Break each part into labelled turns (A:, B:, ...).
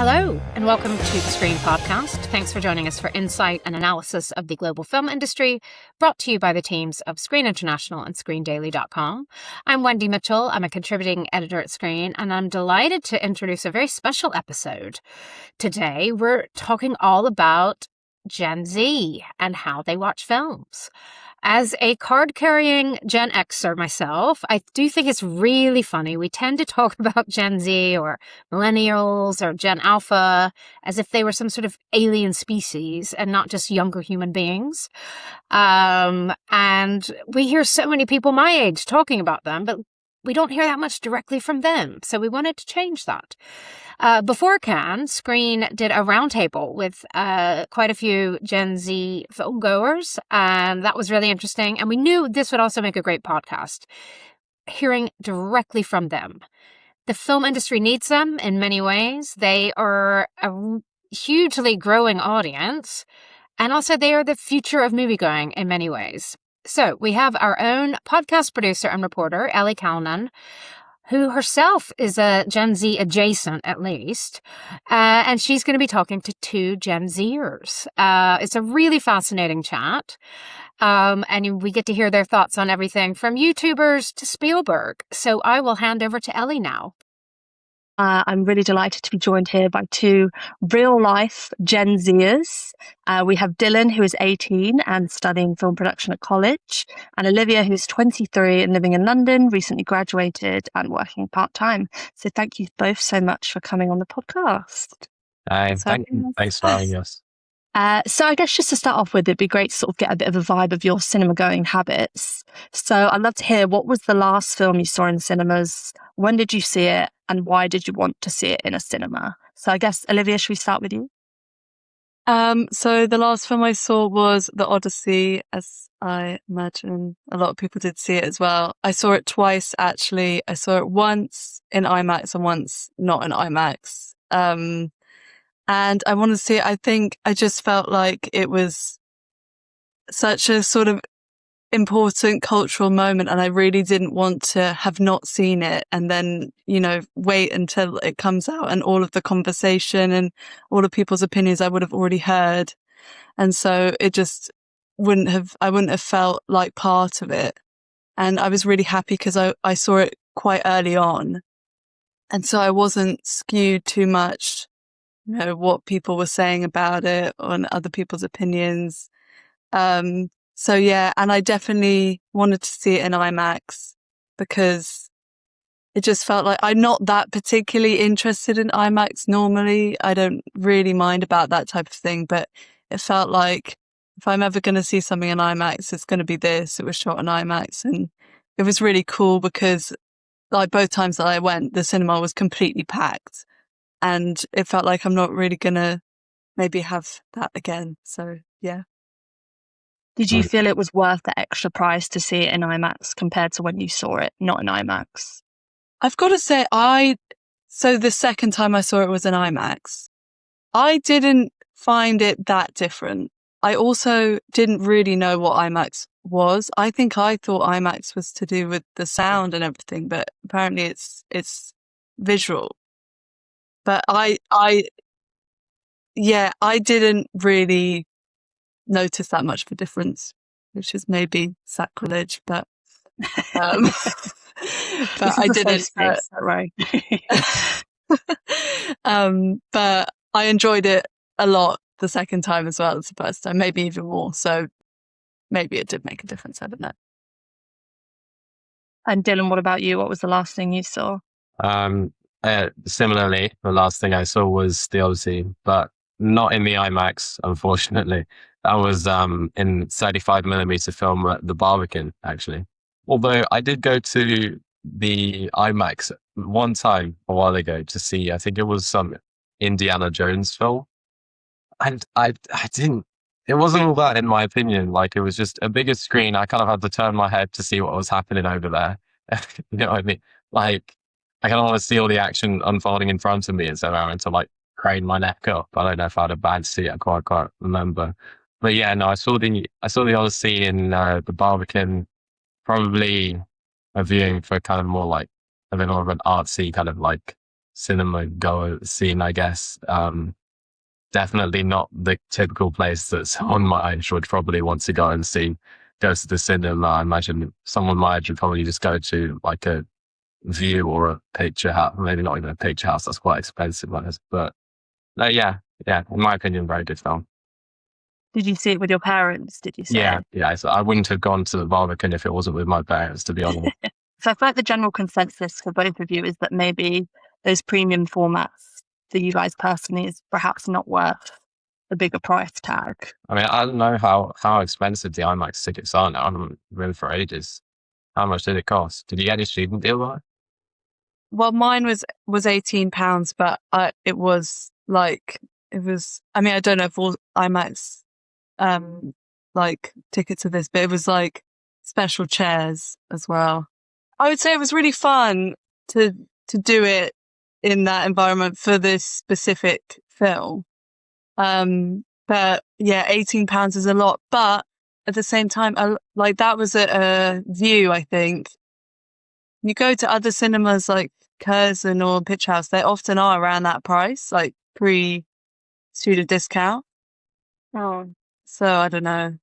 A: Hello, and welcome to the Screen Podcast. Thanks for joining us for insight and analysis of the global film industry, brought to you by the teams of Screen International and ScreenDaily.com. I'm Wendy Mitchell. I'm a contributing editor at Screen, and I'm delighted to introduce a very special episode. Today, we're talking all about Gen Z and how they watch films. As a card-carrying Gen Xer myself, I do think it's really funny. We tend to talk about Gen Z or millennials or Gen Alpha as if they were some sort of alien species and not just younger human beings. And we hear so many people my age talking about them, but we don't hear that much directly from them. So we wanted to change that. Before Cannes, Screen did a roundtable with quite a few Gen Z film goers, and that was really interesting. And we knew this would also make a great podcast, hearing directly from them. The film industry needs them in many ways. They are a hugely growing audience, and also they are the future of moviegoing in many ways. So we have our own podcast producer and reporter, Ellie Calnan, who herself is a Gen Z adjacent, at least, and she's going to be talking to two Gen Zers. It's a really fascinating chat, and we get to hear their thoughts on everything from YouTubers to Spielberg. So I will hand over to Ellie now.
B: I'm really delighted to be joined here by two real-life Gen Zers. We have Dylan, who is 18 and studying film production at college, and Olivia, who's 23 and living in London, recently graduated and working part-time. So thank you both so much for coming on the podcast.
C: Thank you. Thanks for having us.
B: So I guess just to start off with, it'd be great to sort of get a bit of a vibe of your cinema-going habits. So I'd love to hear, what was the last film you saw in cinemas? When did you see it? And why did you want to see it in a cinema? So I guess, Olivia, should we start with you?
D: So the last film I saw was The Odyssey, as I imagine a lot of people did see it as well. I saw it twice, actually. I saw it once in IMAX and once not in IMAX. And I wanted to see it. I think I just felt like it was such a sort of important cultural moment, and I really didn't want to have not seen it and then, wait until it comes out and all of the conversation and all of people's opinions I would have already heard. And so it just I wouldn't have felt like part of it. And I was really happy because I saw it quite early on. And so I wasn't skewed too much, what people were saying about it on other people's opinions. So yeah, and I definitely wanted to see it in IMAX because it just felt like I'm not that particularly interested in IMAX normally. I don't really mind about that type of thing, but it felt like if I'm ever going to see something in IMAX, it's going to be this. It was shot in IMAX, and it was really cool because like both times that I went, the cinema was completely packed, and it felt like I'm not really going to maybe have that again. So yeah.
B: Did you feel it was worth the extra price to see it in IMAX compared to when you saw it not in IMAX?
D: I've got to say, so the second time I saw it was in IMAX. I didn't find it that different. I also didn't really know what IMAX was. I think I thought IMAX was to do with the sound and everything, but apparently it's visual. But I didn't really notice that much of a difference, which is maybe sacrilege, but but I didn't.
B: Right.
D: But I enjoyed it a lot the second time as well as the first time, maybe even more. So maybe it did make a difference. I don't know.
B: And Dylan, what about you? What was the last thing you saw?
C: Similarly, the last thing I saw was The Odyssey, but not in the IMAX, unfortunately. That was in 35mm film at the Barbican, actually. Although I did go to the IMAX one time a while ago to see, I think it was some Indiana Jones film. And I didn't, it wasn't all that in my opinion. Like, it was just a bigger screen. I kind of had to turn my head to see what was happening over there. You know what I mean? Like, I kind of want to see all the action unfolding in front of me instead of having to like crane my neck up. I don't know if I had a bad seat. I can't remember. But yeah, no, I saw the Odyssey in the Barbican, probably a viewing for kind of more like a bit more of an artsy kind of like cinema goer scene, I guess. Definitely not the typical place that someone my age would probably want to go and see. Go to the cinema. I imagine someone my age would probably just go to like a View or a picture house. Maybe not even a picture house. That's quite expensive, but no, yeah. In my opinion, very good film.
B: Did you see it with your parents? Did you say?
C: Yeah. So I wouldn't have gone to the Barbican if it wasn't with my parents, to be honest.
B: So I feel like the general consensus for both of you is that maybe those premium formats for you guys personally is perhaps not worth the bigger price tag.
C: I mean, I don't know how expensive the IMAX tickets are now. I haven't been for ages. How much did it cost? Did you get a student deal on it?
D: Well, mine was £18, but it was. I mean, I don't know if all IMAX like tickets of this, but it was like special chairs as well. I would say it was really fun to do it in that environment for this specific film. But yeah, £18 is a lot. But at the same time, like that was a View, I think. You go to other cinemas like Curzon or Pitch House, they often are around that price, like pre-student discount.
B: Oh.
D: So I don't know.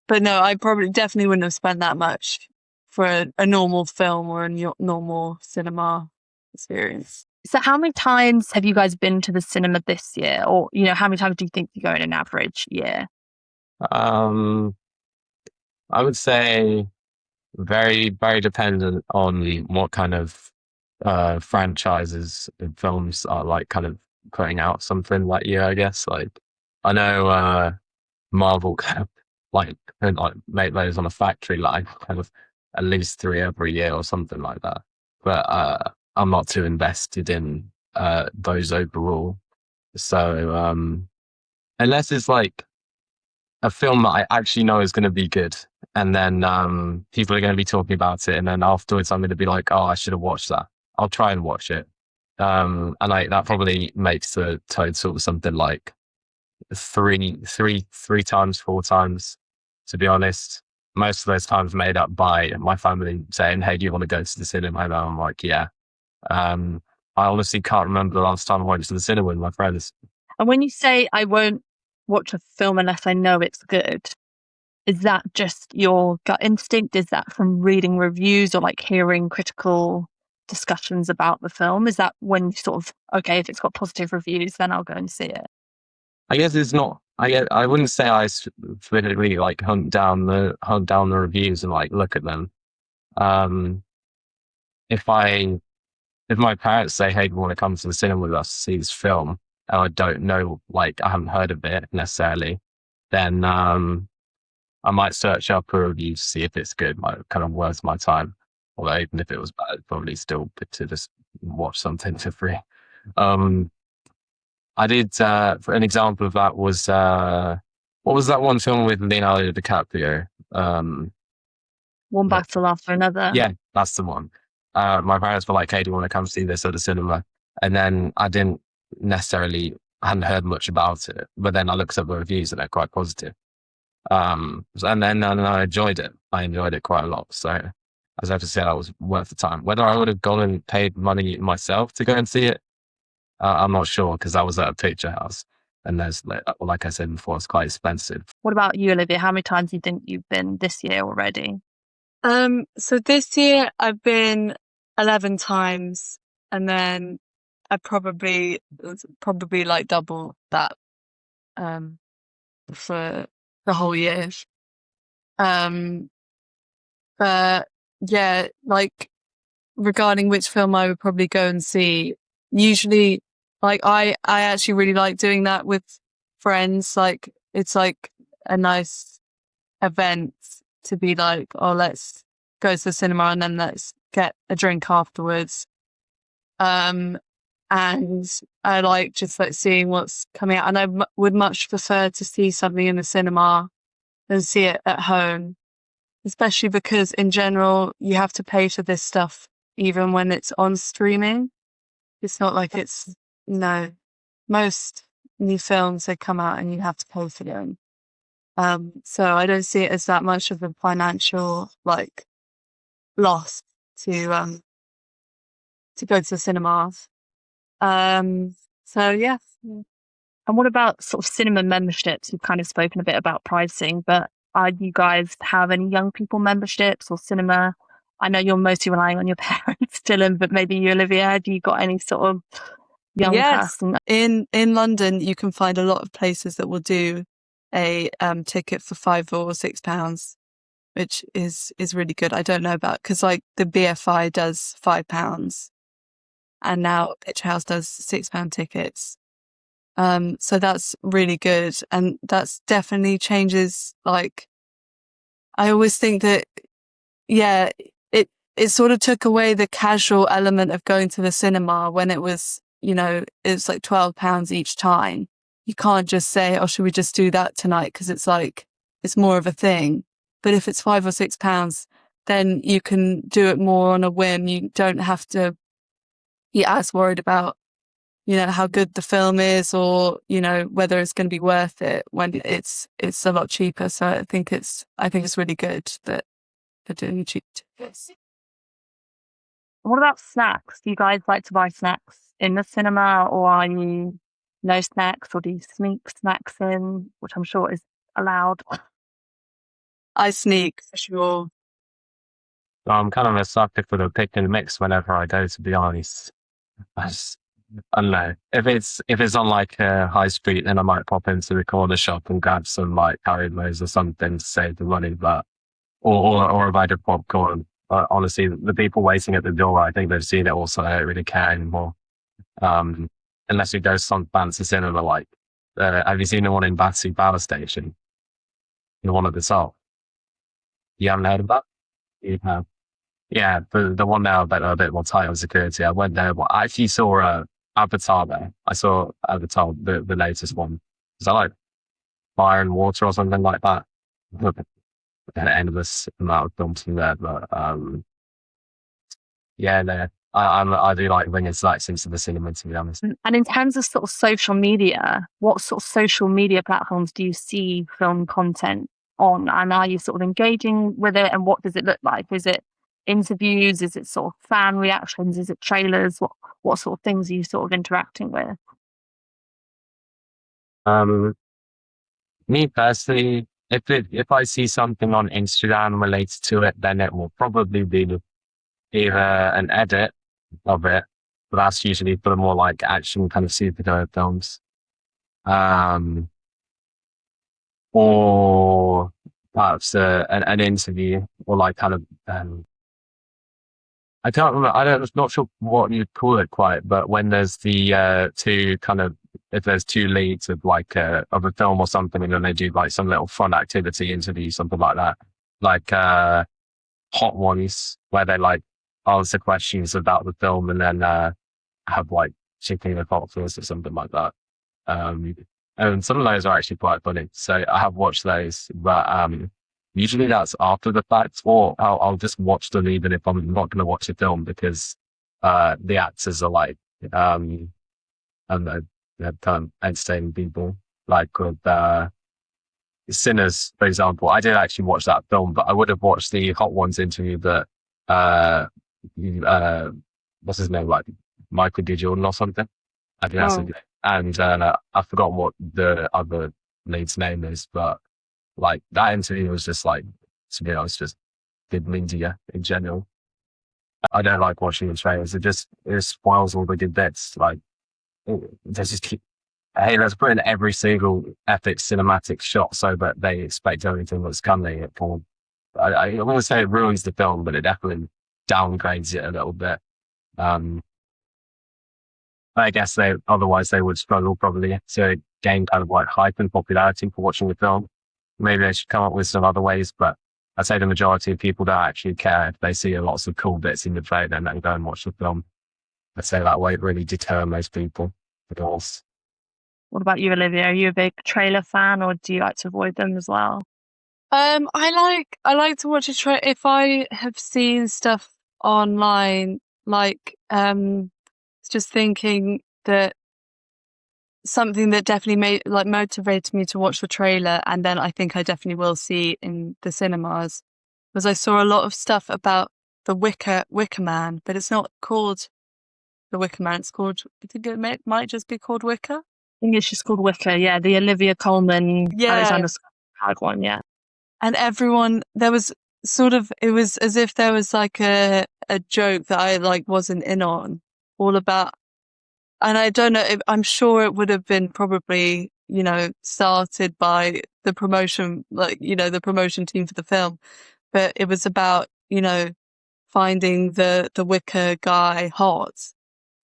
D: But no, I definitely wouldn't have spent that much for a normal film or a normal cinema experience.
B: So how many times have you guys been to the cinema this year? Or, how many times do you think you go in an average year?
C: I would say very, very dependent on what kind of franchises and films are like kind of putting out something that year, I guess. Like I know Marvel kind of like make those on a factory line, kind of at least 3 every year or something like that. But I'm not too invested in those overall. So unless it's like a film that I actually know is going to be good, and then people are going to be talking about it, and then afterwards I'm going to be like, oh, I should have watched that. I'll try and watch it. And that probably makes the total something like three times, 4 times, to be honest. Most of those times made up by my family saying, hey, do you want to go to the cinema? And I'm like, yeah. I honestly can't remember the last time I went to the cinema with my friends.
B: And when you say I won't watch a film unless I know it's good, is that just your gut instinct? Is that from reading reviews or like hearing critical discussions about the film? Is that when you sort of, okay, if it's got positive reviews, then I'll go and see it?
C: I guess it's not. I wouldn't say I specifically like hunt down the reviews and like look at them. If my parents say, hey, do you want to come to the cinema with us to see this film, and I don't know, like I haven't heard of it necessarily, then I might search up a review to see if it's good, like kind of worth my time. Although even if it was bad, probably still good to just watch something for free. I did, for an example of that was, what was that one film with Leonardo DiCaprio?
B: One battle after another.
C: Yeah, that's the one. My parents were like, hey, do you want to come see this at the cinema? And then I hadn't heard much about it, but then I looked up the reviews and they're quite positive. And then I enjoyed it. I enjoyed it quite a lot. So I was have to say that was worth the time. Whether I would have gone and paid money myself to go and see it, I'm not sure, because I was at a picture house, and there's, like I said before, it's quite expensive.
B: What about you, Olivia? How many times do you think you've been this year already?
D: So this year I've been 11 times, and then I probably like double that for the whole year. But yeah, like regarding which film I would probably go and see, usually like I actually really like doing that with friends. Like it's like a nice event to be like, oh, let's go to the cinema and then let's get a drink afterwards. And I like just like seeing what's coming out, and I would much prefer to see something in the cinema than see it at home, especially because in general you have to pay for this stuff even when it's on streaming. It's not like it's, most new films, they come out and you have to pay for them. So I don't see it as that much of a financial like loss to go to the cinemas. So yeah.
B: And what about sort of cinema memberships? You've kind of spoken a bit about pricing, but are you guys have any young people memberships or cinema? I know you're mostly relying on your parents, Dylan, but maybe you, Olivia, have you got any sort of young
D: Yes.
B: person?
D: In London, you can find a lot of places that will do a ticket for £5 or £6, which is really good. I don't know about, because like the BFI does £5 and now Picture House does £6 tickets. So that's really good. And that's definitely changes. Like, I always think that, yeah, it sort of took away the casual element of going to the cinema when it was, it's like £12 each time. You can't just say, oh, should we just do that tonight? Because it's like, it's more of a thing. But if it's £5 or £6, then you can do it more on a whim. You don't have to be as worried about, how good the film is or, whether it's going to be worth it when it's a lot cheaper. So I think it's really good that they're doing cheap tickets.
B: What about snacks? Do you guys like to buy snacks in the cinema, or are you no snacks, or do you sneak snacks in, which I'm sure is allowed?
D: I sneak for sure.
C: I'm kind of a sucker for the pick and mix whenever I go, to be honest. I don't know. If it's on like a high street, then I might pop into the corner shop and grab some like Haribos or something to save the money, but or a bite of popcorn. But honestly, the people waiting at the door, I think they've seen it also. I don't really care anymore. Unless you go to some fancy cinema, like, have you seen the one in Battersea Power Station? The one at the top? You haven't heard of that? You have. Yeah, the one now that a bit more tight on security. I went there, but I actually saw Avatar there. I saw Avatar, the latest one. Is that like Fire and Water or something like that? An endless amount of films from there, but yeah, no, I do like bringing snacks into the cinema, to be honest.
B: And in terms of sort of social media, what sort of social media platforms do you see film content on? And are you sort of engaging with it? And what does it look like? Is it interviews? Is it sort of fan reactions? Is it trailers? What sort of things are you sort of interacting with?
C: Me personally, if I see something on Instagram related to it, then it will probably be either an edit of it, but that's usually for the more like action kind of superhero films, or perhaps an interview, or like kind of I can't remember. I'm not sure what you'd call it quite, but when there's the two kind of, if there's two leads of like of a film or something, and then they do like some little fun activity interview, something like that, like Hot Ones, where they like answer questions about the film and then have like chicken and hot sauce or something like that. And some of those are actually quite funny. So I have watched those, but usually that's after the fact, or I'll just watch them even if I'm not going to watch a film, because the actors are like, and they're kind of entertaining people. Like with Sinners, for example. I did actually watch that film, but I would have watched the Hot Ones interview that, what's his name, like Michael D. Jordan or something. I think that's his name. And I've forgotten what the other lead's name is, but like that interview was just like, to be honest, just good media in general. I don't like watching the trailers. It spoils all the good bits. Like, they just keep, hey, let's put in every single epic cinematic shot so that they expect everything that's coming. It kind of, I want to say it ruins the film, but it definitely downgrades it a little bit. I guess otherwise they would struggle probably to gain kind of like hype and popularity for watching the film. Maybe they should come up with some other ways, but I'd say the majority of people don't actually care if they see lots of cool bits in the trailer and then go and watch the film. I'd say that won't really deter most people, of course.
B: What about you, Olivia? Are you a big trailer fan, or do you like to avoid them as well?
D: I like to watch a trailer if I have seen stuff online, like just thinking that something that definitely motivated me to watch the trailer, and then I think I definitely will see in the cinemas, was I saw a lot of stuff about the Wicker Man, but it's not called The Wicker Man. It's called, I think it might just be called Wicker.
B: I think it's just called Wicker, yeah. The Olivia Calnan, Alexander Skarsgård one, yeah.
D: And everyone, there was it was as if there was like a joke that I like wasn't in on, all about, and I don't know, I'm sure it would have been probably, started by the promotion, the promotion team for the film, but it was about, finding the wicker guy hot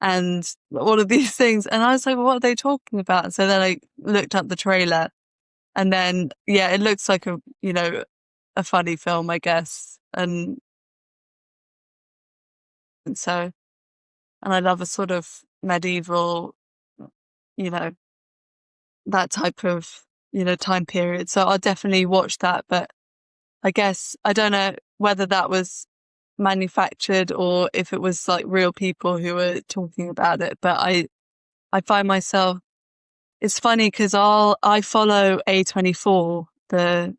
D: and all of these things. And I was like, what are they talking about? And so then I looked up the trailer, and then, it looks like a funny film, I guess. And I love a sort of medieval, that type of, time period. So I'll definitely watch that. But I guess, I don't know whether that was manufactured or if it was like real people who were talking about it. But I find myself, it's funny because I follow A24, their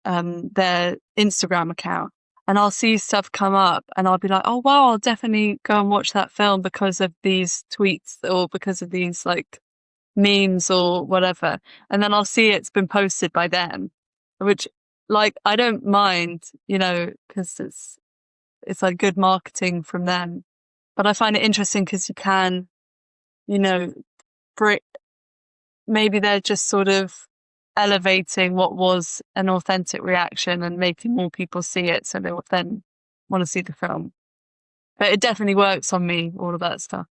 D: Instagram account, and I'll see stuff come up and I'll be like, oh wow, I'll definitely go and watch that film because of these tweets or because of these like memes or whatever. And then I'll see it's been posted by them, which like I don't mind, because it's like good marketing from them. But I find it interesting because you can, maybe they're just sort of elevating what was an authentic reaction and making more people see it, so they will then want to see the film. But it definitely works on me, all of that stuff.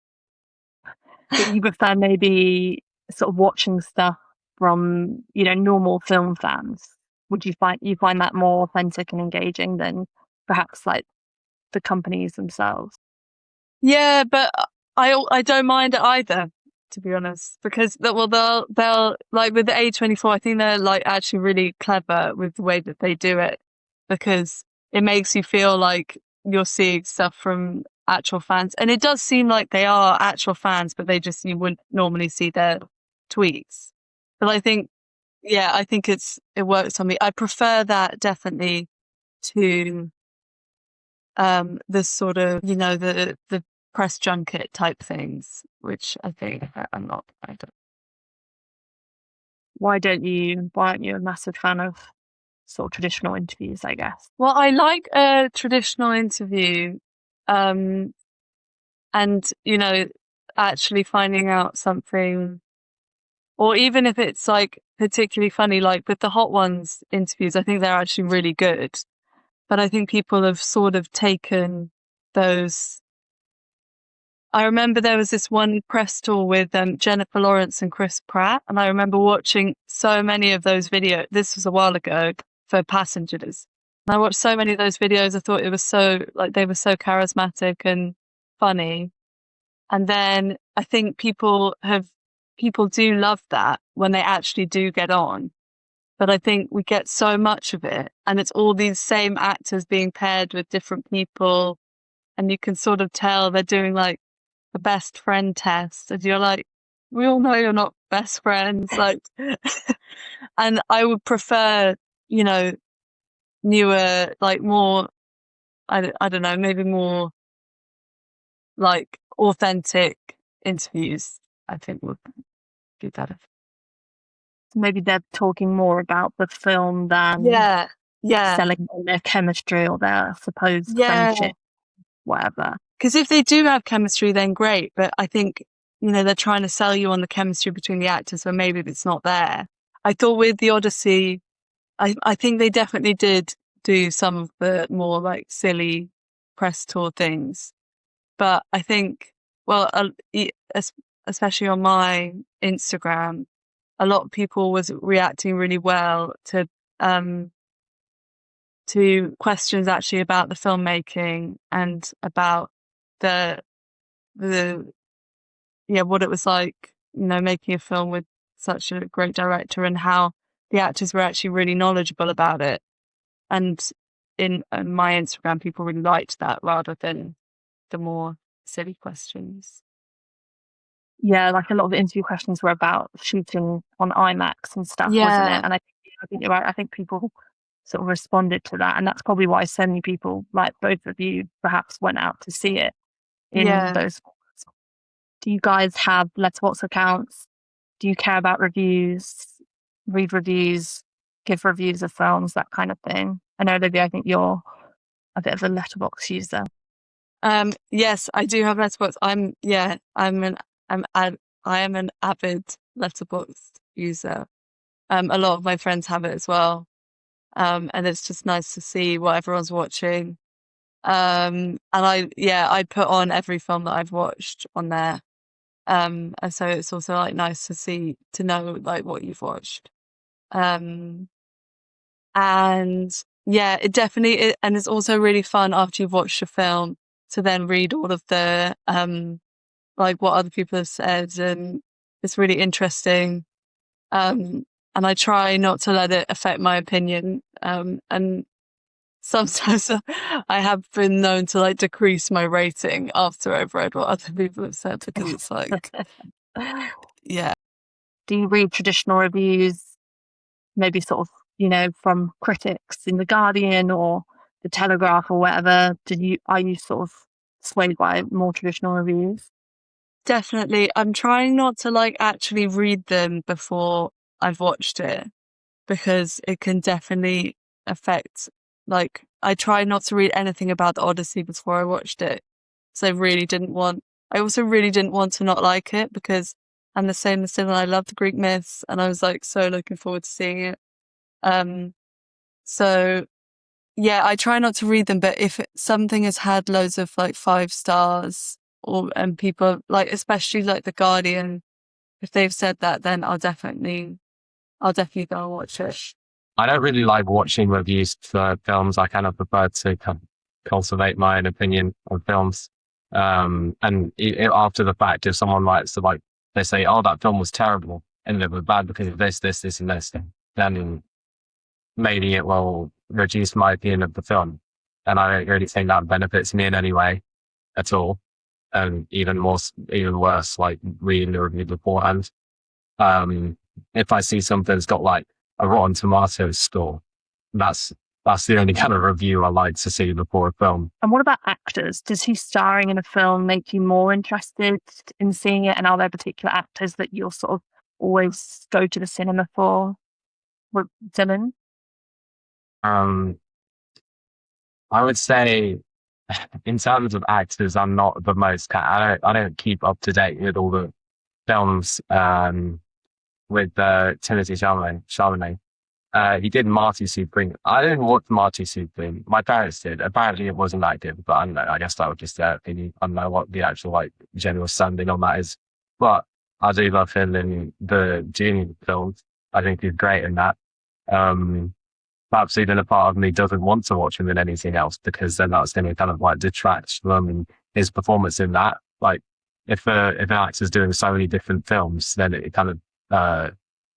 B: But you prefer maybe sort of watching stuff from, normal film fans? Would you find that more authentic and engaging than perhaps like the companies themselves?
D: Yeah, but I don't mind it either, to be honest, because they'll like with the A24, I think they're like actually really clever with the way that they do it, because it makes you feel like you're seeing stuff from actual fans. And it does seem like they are actual fans, but you wouldn't normally see their tweets. But I think, it works on me. I prefer that definitely to the sort of, the press junket type things, which I think I'm not.
B: Why aren't you a massive fan of sort of traditional interviews, I guess?
D: Well, I like a traditional interview, and actually finding out something, or even if it's like particularly funny, like with the Hot Ones interviews, I think they're actually really good. But I think people have sort of taken those. I remember there was this one press tour with Jennifer Lawrence and Chris Pratt, and I remember watching so many of those videos. This was a while ago for Passengers. And I watched so many of those videos. I thought it was so, like, they were so charismatic and funny. And then I think people do love that when they actually do get on. But I think we get so much of it, and it's all these same actors being paired with different people, and you can sort of tell they're doing like the best friend test, and you're like, we all know you're not best friends, like. And I would prefer, newer, like more, I don't know, maybe more like authentic interviews, I think would be better.
B: Maybe they're talking more about the film than selling on their chemistry or their supposed friendship, whatever.
D: Because if they do have chemistry, then great. But I think, they're trying to sell you on the chemistry between the actors, but maybe it's not there. I thought with the Odyssey, I think they definitely did do some of the more like silly press tour things. But I think, well, especially on my Instagram, a lot of people was reacting really well to questions actually about the filmmaking and about the what it was like, making a film with such a great director, and how the actors were actually really knowledgeable about it. And in my Instagram, people really liked that rather than the more silly questions.
B: Yeah, like a lot of the interview questions were about shooting on IMAX and stuff, wasn't it? And I think you're right. I think people sort of responded to that, and that's probably why so many people, like both of you, perhaps went out to see it in those. Do you guys have letterbox accounts? Do you care about reviews, read reviews, give reviews of films, that kind of thing? I know, Olivia, I think you're a bit of a letterbox user.
D: Yes, I do have Letterboxd. I am an avid Letterboxd user. A lot of my friends have it as well. And it's just nice to see what everyone's watching. And I put on every film that I've watched on there. And so it's also like nice to know like what you've watched. And yeah, and it's also really fun after you've watched a film to then read all of the like what other people have said, and it's really interesting. And I try not to let it affect my opinion. And sometimes I have been known to like decrease my rating after I've read what other people have said, because it's like, yeah.
B: Do you read traditional reviews, maybe sort of, from critics in The Guardian or The Telegraph or whatever? Are you sort of swayed by more traditional reviews?
D: Definitely. I'm trying not to like actually read them before I've watched it, because it can definitely affect, like, I try not to read anything about the Odyssey before I watched it. So I also really didn't want to not like it, because I'm the same as Dylan. I love the Greek myths and I was like so looking forward to seeing it. So yeah, I try not to read them, but if something has had loads of like 5 stars and people like, especially like The Guardian, if they've said that, then I'll definitely go and watch it.
C: I don't really like watching reviews for films. I kind of prefer to cultivate my own opinion on films. And after the fact, if someone writes like, they say, "Oh, that film was terrible and it was bad because of this, this, this, and this," then maybe it will reduce my opinion of the film. And I don't really think that benefits me in any way at all. And even worse, like reading the review beforehand. If I see something that's got like a Rotten Tomatoes score, that's the only kind of review I like to see before a film.
B: And what about actors? Does who's starring in a film make you more interested in seeing it? And are there particular actors that you'll sort of always go to the cinema for? With Dylan?
C: I would say, in terms of actors, I'm not the most. I don't keep up to date with all the films. With Timothy Chalamet. He did Marty Supreme. I didn't watch Marty Supreme. My parents did. Apparently it wasn't that good, but I don't know. I guess that was just their opinion. I don't know what the actual like general standing on that is. But I do love him in the Junior films. I think he's great in that. Perhaps even a part of me doesn't want to watch him in anything else, because then that's going to kind of like detract from his performance in that. Like if an actor's doing so many different films, then it kind of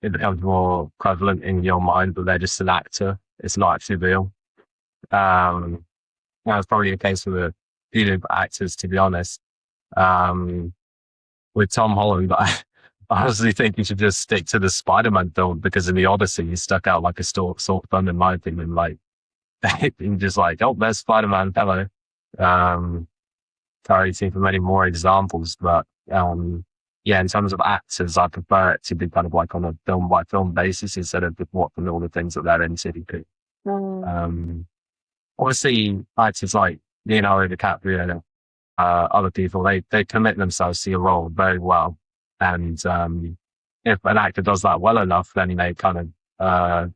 C: it becomes more prevalent in your mind, but they're just an actor. It's not actually real. That's probably the case with a few actors, to be honest. With Tom Holland, I honestly think you should just stick to the Spider-Man film, because in the Odyssey, he stuck out like a sore thumb, in my opinion. Like, just like, oh, there's Spider-Man, hello. Can't really think of many more examples, but yeah, in terms of actors, I prefer it to be kind of like on a film by film basis instead of watching all the things that they're in CDP. Obviously, actors like Leonardo DiCaprio, other people, they commit themselves to a role very well. And if an actor does that well enough, then they kind of,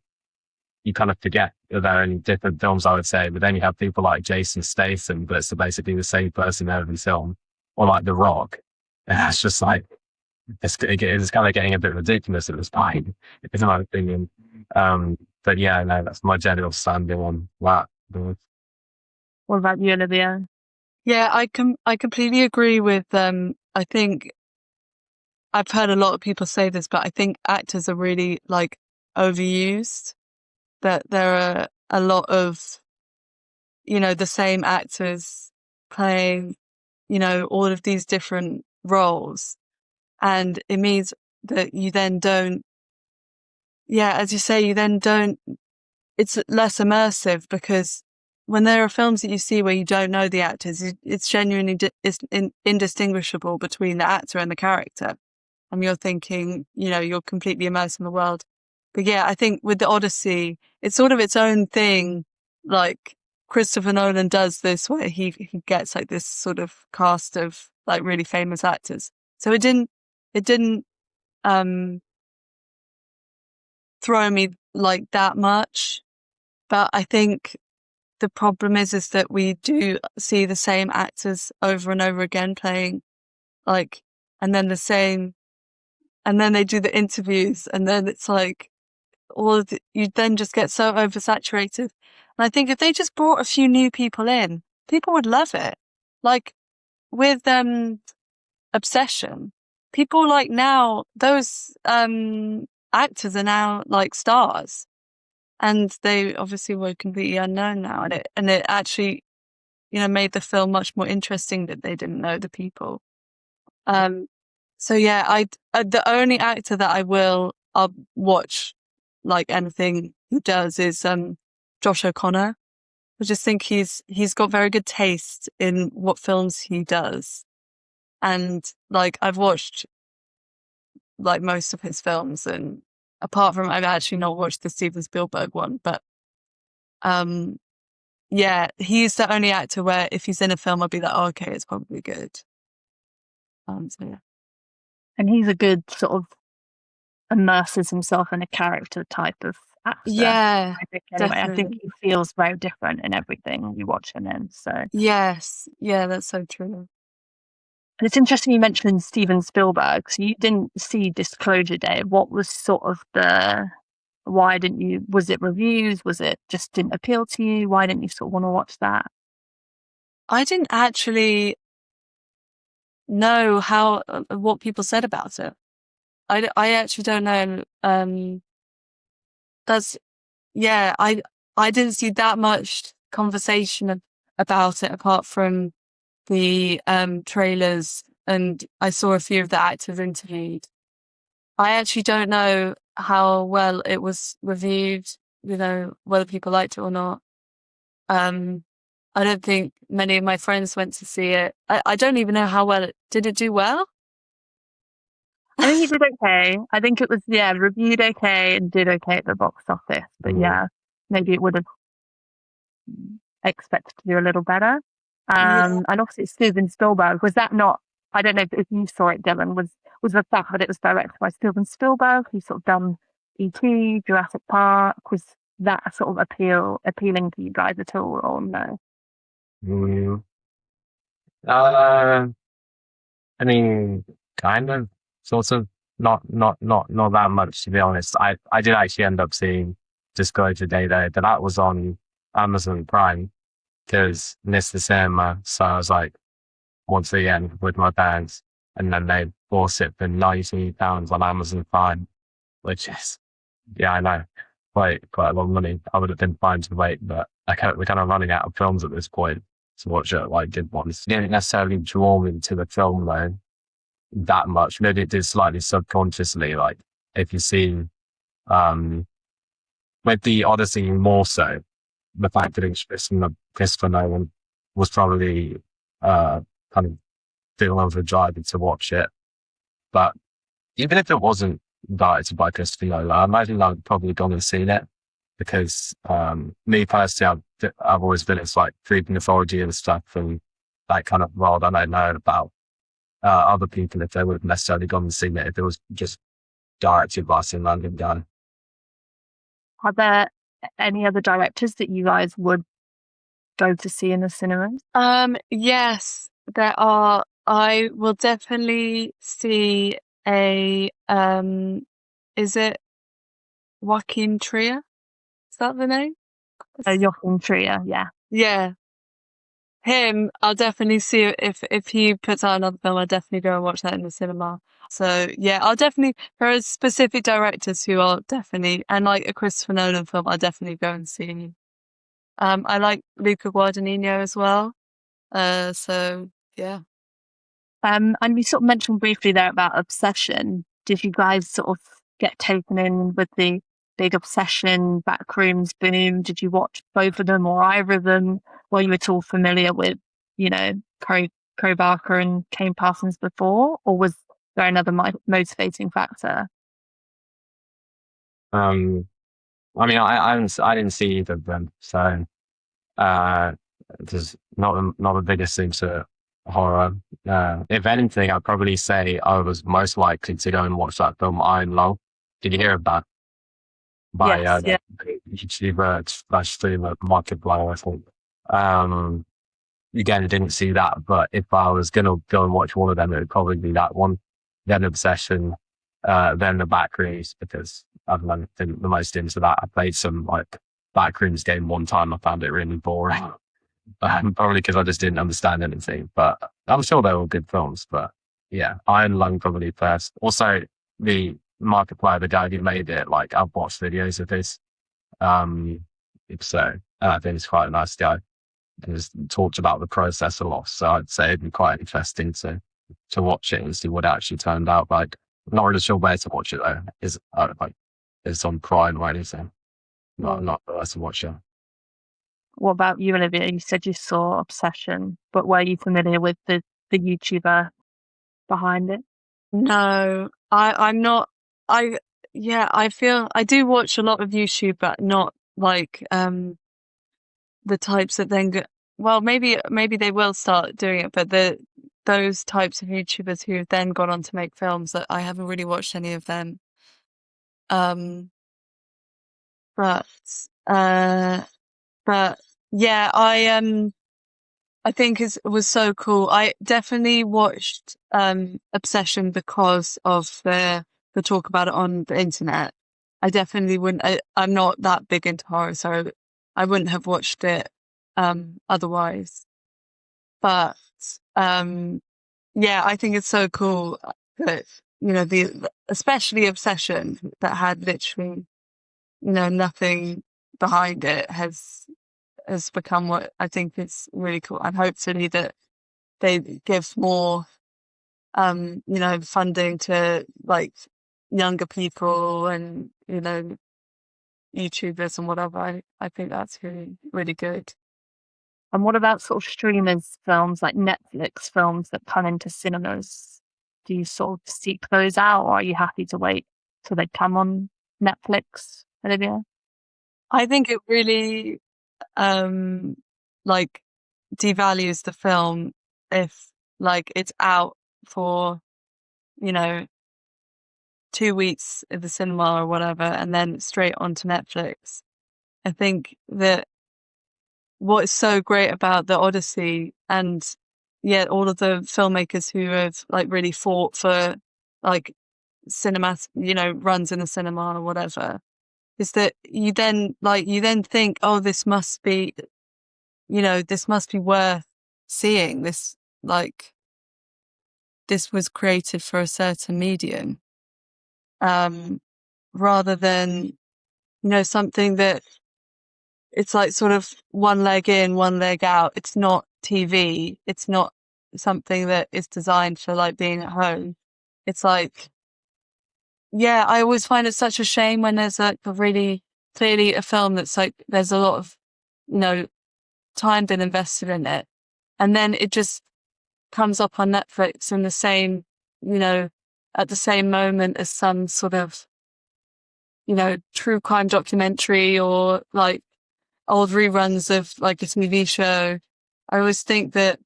C: you kind of forget that they're in different films, I would say. But then you have people like Jason Statham, but it's basically the same person in every film, or like The Rock. And it's just like, it's kind of getting a bit ridiculous at this point, in my opinion. But yeah, no, that's my general standing on that.
B: What about you, Olivia?
D: Yeah, I completely agree with I think I've heard a lot of people say this, but I think actors are really like overused. That there are a lot of, the same actors playing, all of these different roles. And it means that you then don't, as you say, it's less immersive, because when there are films that you see where you don't know the actors, it's genuinely indistinguishable between the actor and the character. And you're thinking, you're completely immersed in the world. But yeah, I think with the Odyssey, it's sort of its own thing. Like Christopher Nolan does this where he gets like this sort of cast of like really famous actors. So it didn't throw me like that much. But I think the problem is that we do see the same actors over and over again playing like, and then the same, and then they do the interviews, and then it's like you then just get so oversaturated. And I think if they just brought a few new people in, people would love it. Like with Obsession, people like now those actors are now like stars, and they obviously were completely unknown now, and it actually made the film much more interesting that they didn't know the people. So yeah, the only actor that I'll watch like anything he does is Josh O'Connor. I just think he's got very good taste in what films he does. And like I've watched like most of his films, and apart from I've actually not watched the Steven Spielberg one, but yeah, he's the only actor where if he's in a film I'll be like, oh, okay, it's probably good. So yeah.
B: And he's a good sort of immerses himself in a character type of actor.
D: Yeah,
B: I think anyway.
D: definitely.
B: I think he feels very different in everything you watch him in. So
D: yes, yeah, that's so true.
B: And it's interesting you mentioned Steven Spielberg. So you didn't see Disclosure Day. What was sort of why didn't you? Was it reviews? Was it just didn't appeal to you? Why didn't you sort of want to watch that?
D: I didn't actually know what people said about it. I actually don't know. I didn't see that much conversation about it apart from the trailers, and I saw a few of the actors interviewed. I actually don't know how well it was reviewed, whether people liked it or not. I don't think many of my friends went to see it. I don't even know how well did it do well?
B: I think it did okay. I think it was, reviewed okay and did okay at the box office. But maybe it would have expected to do a little better. And obviously Steven Spielberg, was that not, I don't know if you saw it, Dylan, was the fact that it was directed by Steven Spielberg, who's sort of done E.T., Jurassic Park, was that sort of appealing to you guys at all, or no?
C: I mean, kind of, sort of, not that much, to be honest. I did actually end up seeing Disclosure Day though, but that was on Amazon Prime because missed the cinema. So I was like, once again with my parents, and then they bought it for £90 on Amazon Prime, which is, I know, quite a lot of money. I would have been fine to wait, but we're kind of running out of films at this point to watch it. Like, didn't necessarily draw me to the film though that much. Maybe it did slightly subconsciously. Like if you see, with the Odyssey more so, the fact that it's Christopher Nolan was probably kind of feeling over driving to watch it. But even if it wasn't directed by Christopher Nolan, I imagine I'd probably gone and seen it because me personally, I've always been into like food mythology and stuff, and that kind of world. I don't know about other people if they would have necessarily gone and seen it if it was just directed by some random guy.
B: Are there any other directors that you guys would go to see in the cinemas?
D: Yes, there are. I will definitely see is it Joachim Trier? Is that the name?
B: Joachim Trier, yeah.
D: Yeah. Him, I'll definitely see it if he puts out another film, I'll definitely go and watch that in the cinema. So yeah, there are specific directors who I'll definitely, and like a Christopher Nolan film, I'll definitely go and see. I like Luca Guadagnino as well. So yeah.
B: And we sort of mentioned briefly there about Obsession. Did you guys sort of get taken in with the big obsession, Backrooms boom? Did you watch both of them or either of them? Were you at all familiar with, Cory Barker and Kane Parsons before, or was there another motivating factor?
C: I mean, I didn't see either of them, so there's not the biggest into horror. If anything, I'd probably say I was most likely to go and watch that film Iron Lung. Did you hear of that? By
B: Yes, yeah.
C: YouTuber slash streamer Markiplier, I think. Again, I didn't see that, but if I was gonna go and watch one of them, it would probably be that one. Then Obsession, then the Backrooms, because I've been the most into that. I played some like Backrooms game one time. I found it really boring. Probably because I just didn't understand anything. But I'm sure they were good films. But yeah, Iron Lung probably first. Also, the Markiplier, the guy who made it, like I've watched videos of his. So I think he's quite a nice guy. He's talked about the process a lot. So I'd say it'd be quite interesting to watch it and see what it actually turned out like. I'm not really sure where to watch it though. Is like it's on Prime or anything. Not where to watch it.
B: What about you, Olivia? You said you saw Obsession, but were you familiar with the YouTuber behind it?
D: No, I'm not. I feel I do watch a lot of YouTube, but not like the types that then well, maybe they will start doing it, but those types of YouTubers who have then gone on to make films, that I haven't really watched any of them. But yeah, I think it was so cool. I definitely watched Obsession because of the talk about it on the internet. I definitely wouldn't. I'm not that big into horror, so I wouldn't have watched it otherwise. But yeah, I think it's so cool that especially Obsession, that had literally nothing behind it, has become what I think is really cool, and hopefully that they give more funding to like younger people and YouTubers and whatever. I think that's really, really good.
B: And what about sort of streamers films, like Netflix films that come into cinemas? Do you sort of seek those out, or are you happy to wait till they come on Netflix, Olivia?
D: I think it really like devalues the film if like it's out for 2 weeks at the cinema or whatever and then straight onto Netflix. I think that what is so great about the Odyssey, and all of the filmmakers who have like really fought for like cinema, runs in the cinema or whatever, is that you then think, oh, this must be worth seeing. This was created for a certain medium, rather than something that it's like sort of one leg in, one leg out. It's not TV. It's not something that is designed for like being at home. It's like, I always find it such a shame when there's like a really clearly a film that's like there's a lot of time been invested in it, and then it just comes up on Netflix in the same at the same moment as some sort of true crime documentary or like old reruns of like a TV show. I think that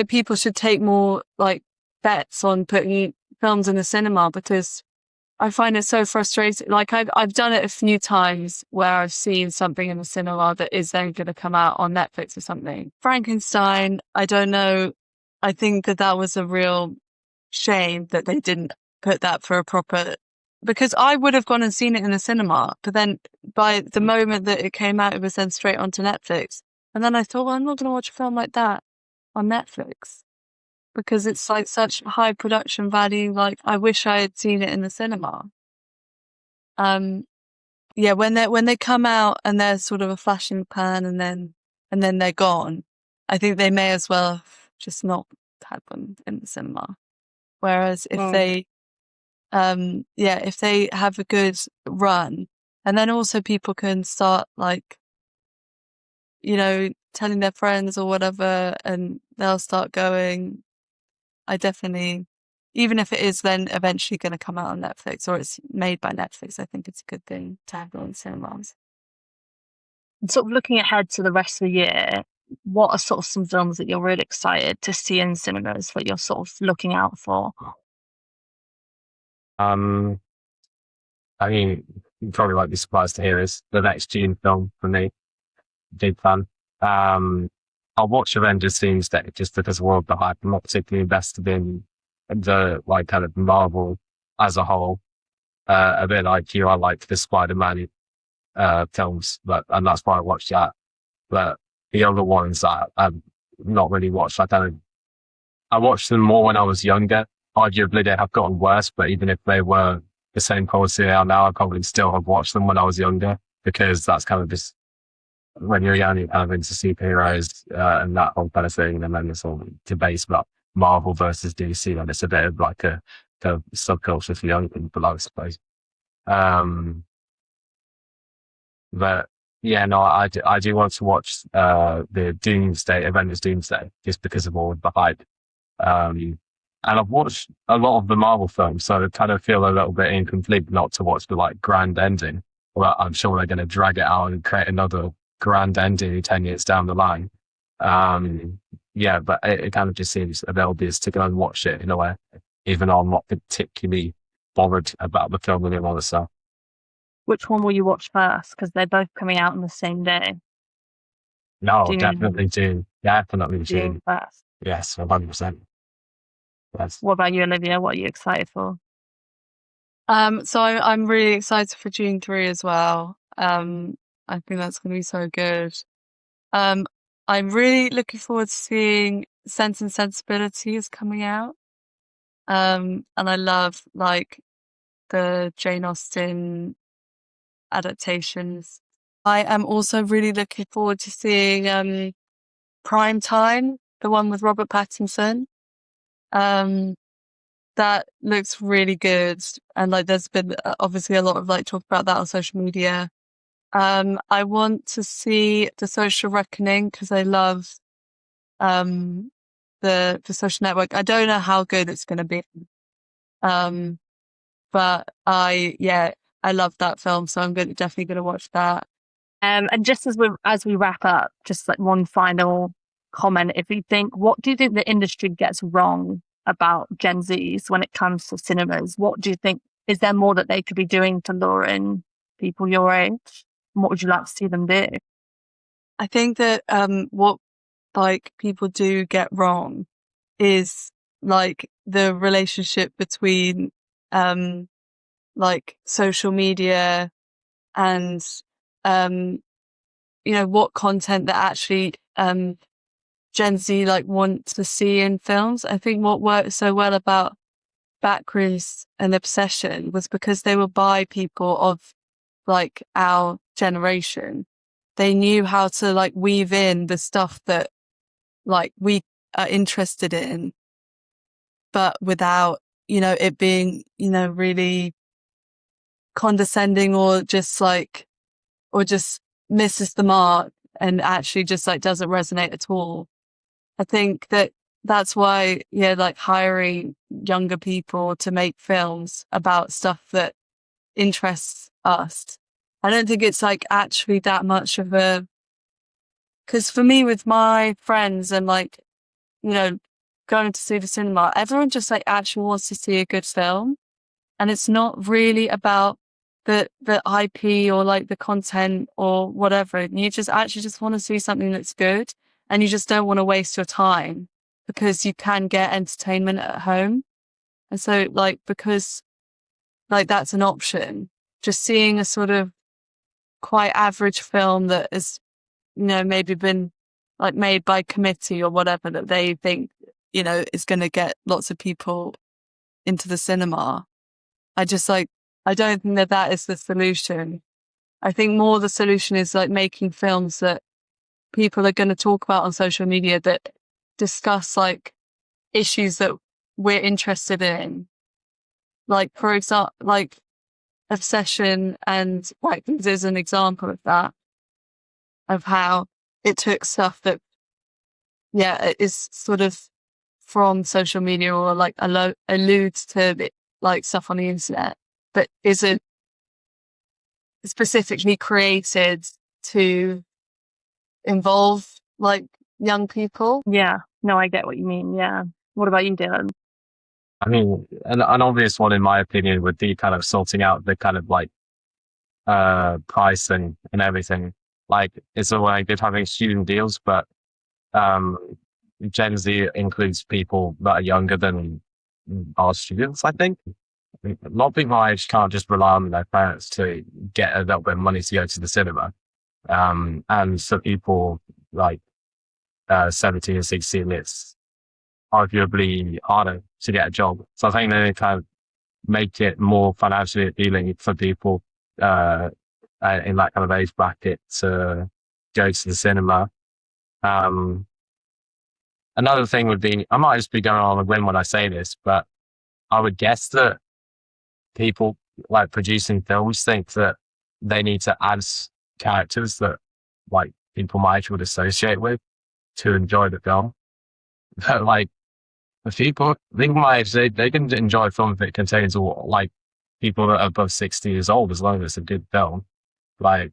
D: people should take more like bets on putting films in the cinema, because I find it so frustrating. Like I've done it a few times where I've seen something in the cinema that is then going to come out on Netflix or something. Frankenstein, I don't know. I think that was a real shame that they didn't put that for a proper, because I would have gone and seen it in the cinema, but then by the moment that it came out, it was then straight onto Netflix. And then I thought, well, I'm not going to watch a film like that on Netflix, because it's like such high production value. Like I wish I had seen it in the cinema. When they come out and they're sort of a flash in the pan and then they're gone, I think they may as well just not had them in the cinema. Whereas if they if they have a good run, and then also people can start like, telling their friends or whatever, and they'll start going. I definitely, even if it is then eventually going to come out on Netflix or it's made by Netflix, I think it's a good thing to have on cinemas.
B: Sort of looking ahead to the rest of the year, what are sort of some films that you're really excited to see in cinemas that you're sort of looking out for?
C: I mean, you probably won't be surprised to hear is the next June film for me. Big fan. I'll watch Avengers Doomsday just because of all of the hype. I'm not particularly invested in the like kind of Marvel as a whole. A bit like you, I like the Spider-Man films, and that's why I watched that. But the other ones I've not really watched. I watched them more when I was younger. Arguably, they have gotten worse, but even if they were the same quality they are now, I probably still have watched them when I was younger, because that's kind of just when you're young, you're kind of into superheroes and that whole kind of thing. And then there's all debates about Marvel versus DC, and it's a bit of like a subculture for young people, I suppose. But yeah, no, I do want to watch the Avengers Doomsday, just because of all of the hype. And I've watched a lot of the Marvel films, so I kind of feel a little bit incomplete not to watch the like grand ending. Well, I'm sure they're going to drag it out and create another grand ending 10 years down the line. But it kind of just seems a bit obvious to go and watch it in a way, even though I'm not particularly bothered about the film and all itself.
B: Which one will you watch first? Because they're both coming out on the same day.
C: No, definitely June. Definitely June.
B: First.
C: Yes, 100%. Yes.
B: What about you, Olivia? What are you excited for?
D: So I'm really excited for June 3 as well. I think that's going to be so good. I'm really looking forward to seeing Sense and Sensibility is coming out. And I love like the Jane Austen adaptations. I am also really looking forward to seeing Prime Time, the one with Robert Pattinson. That looks really good, and like there's been obviously a lot of like talk about that on social media. I want to see The Social Reckoning because I love the Social Network. I don't know how good it's going to be, but I love that film, so I'm definitely going to watch that.
B: And just as we wrap up, just like one final comment, what do you think the industry gets wrong about Gen Zs when it comes to cinemas? What do you think, is there more that they could be doing to lure in people your age? And what would you like to see them do?
D: I think that what like people do get wrong is like the relationship between like social media and what content that actually Gen Z like want to see in films. I think what worked so well about Backrooms and Obsession was because they were by people of like our generation. They knew how to like weave in the stuff that like we are interested in, but without, it being, really condescending or just misses the mark and actually just like doesn't resonate at all. I think that that's why, like hiring younger people to make films about stuff that interests us. I don't think it's like actually that much of because for me with my friends and like, going to see the cinema, everyone just like actually wants to see a good film. And it's not really about the IP or like the content or whatever. You just actually just want to see something that's good. And you just don't want to waste your time because you can get entertainment at home. And so like, because like that's an option, just seeing a sort of quite average film that is, maybe been like made by committee or whatever that they think, is going to get lots of people into the cinema. I don't think that is the solution. I think more the solution is like making films that people are going to talk about on social media that discuss like issues that we're interested in. Like, for example, like Obsession and Wax is an example of that, of how it took stuff that, it is sort of from social media or like alludes to it, like stuff on the internet, but isn't specifically created to involve like young people.
B: Yeah. No, I get what you mean. Yeah. What about you, Dylan?
C: I mean, an obvious one, in my opinion, would be kind of sorting out the kind of like pricing and everything. Like, it's all like good having student deals, but Gen Z includes people that are younger than our students, I think. A lot of people my age can't just rely on their parents to get a little bit of money to go to the cinema. And for people like 17 and 16, it's arguably harder to get a job. So I think they kind of make it more financially appealing for people in that kind of age bracket to go to the cinema. Another thing would be, I might just be going on a whim when I say this, but I would guess that people like producing films think that they need to add characters that like people my age would associate with to enjoy the film. But like, people my age, they can enjoy a film if it contains all like people that are above 60 years old, as long as it's a good film. Like,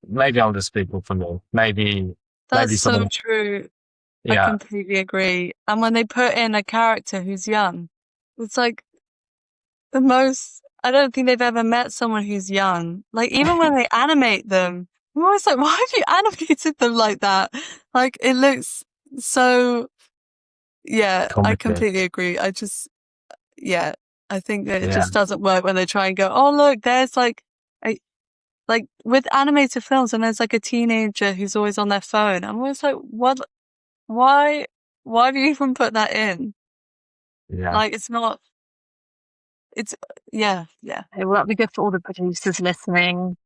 C: maybe I'm just speaking for me. Maybe
D: That's so
C: someone,
D: true. I
C: yeah,
D: completely agree. And when they put in a character who's young, it's like the most, I don't think they've ever met someone who's young. Like, even when they animate them, I'm always like, why have you animated them like that? Like, it looks so, I
C: complicated.
D: completely agree. I think that it
C: Yeah.
D: just doesn't work when they try and go, oh, look, there's like with animated films, and there's like a teenager who's always on their phone. I'm always like, what? Why do you even put that in?
C: Yeah.
D: Like, it's not, yeah.
B: Okay, well, that'd be good for all the producers listening.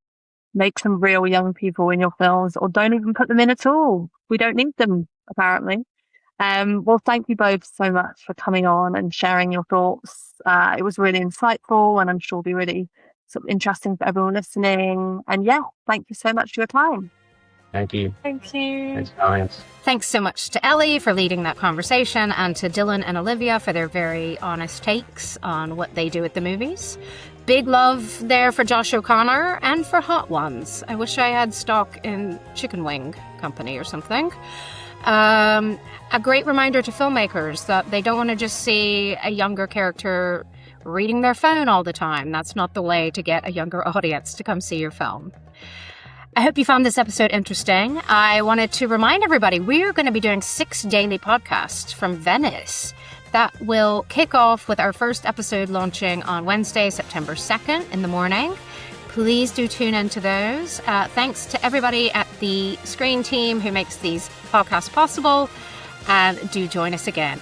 B: Make some real young people in your films, or don't even put them in at all. We don't need them, apparently. Well, thank you both so much for coming on and sharing your thoughts. It was really insightful, and I'm sure will be really sort of interesting for everyone listening. And yeah, thank you so much for your time.
C: Thank you.
D: Thank you.
C: Thanks for having us.
A: Thanks so much to Ellie for leading that conversation, and to Dylan and Olivia for their very honest takes on what they do at the movies. Big love there for Josh O'Connor and for Hot Ones. I wish I had stock in Chicken Wing Company or something. A great reminder to filmmakers that they don't want to just see a younger character reading their phone all the time. That's not the way to get a younger audience to come see your film. I hope you found this episode interesting. I wanted to remind everybody we're going to be doing 6 daily podcasts from Venice. That will kick off with our first episode launching on Wednesday, September 2nd in the morning. Please do tune into those. Thanks to everybody at the Screen team who makes these podcasts possible. And do join us again.